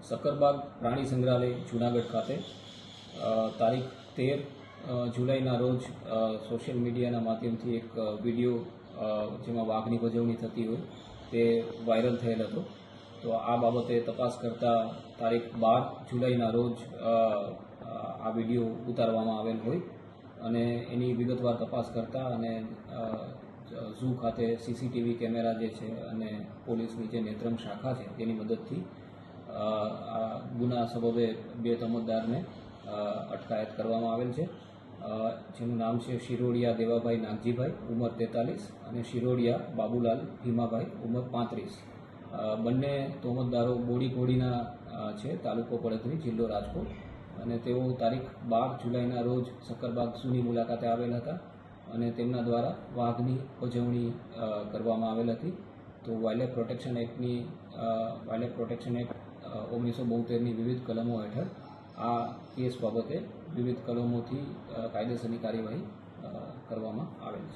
સક્કરબાગ પ્રાણી સંગ્રહાલય જૂનાગઢ ખાતે તારીખ 13 જુલાઈના રોજ સોશિયલ મીડિયાના માધ્યમથી એક વિડીયો જેમાં વાઘની ભજવણી થતી હોય તે વાયરલ થયેલ હતો. તો આ બાબતે તપાસ કરતાં તારીખ 12 જુલાઈના રોજ આ વિડીયો ઉતારવામાં આવેલ હોય અને એની વિગતવાર તપાસ કરતાં અને ઝૂ ખાતે સીસીટીવી કેમેરા જે છે અને પોલીસની જે નેત્રંગ શાખા છે તેની મદદથી ગુના સબબે 2 તમતદારને અટકાયત કરવામાં આવેલ છે, જેનું નામ છે શિરોડિયા દેવાભાઈ નાગજીભાઈ ઉંમર 43 અને શિરોડિયા બાબુલાલ ભીમાભાઈ ઉંમર 35. બંને તોમતદારો બોડીના છે, તાલુકો પડધરી, જિલ્લો રાજકોટ, અને તેઓ તારીખ 12 જુલાઈના રોજ સક્કરબાગ ઝૂની મુલાકાતે આવેલ હતા અને તેમના દ્વારા વાઘની ભજવણી કરવામાં આવેલ હતી. તો વાઇલ્ડલાઇફ પ્રોટેક્શન એક્ટ 1972ની વિવિધ કલમો હેઠળ આ કેસ બાબતે વિવિધ કલમોથી કાયદેસરની કાર્યવાહી કરવામાં આવેલ છે.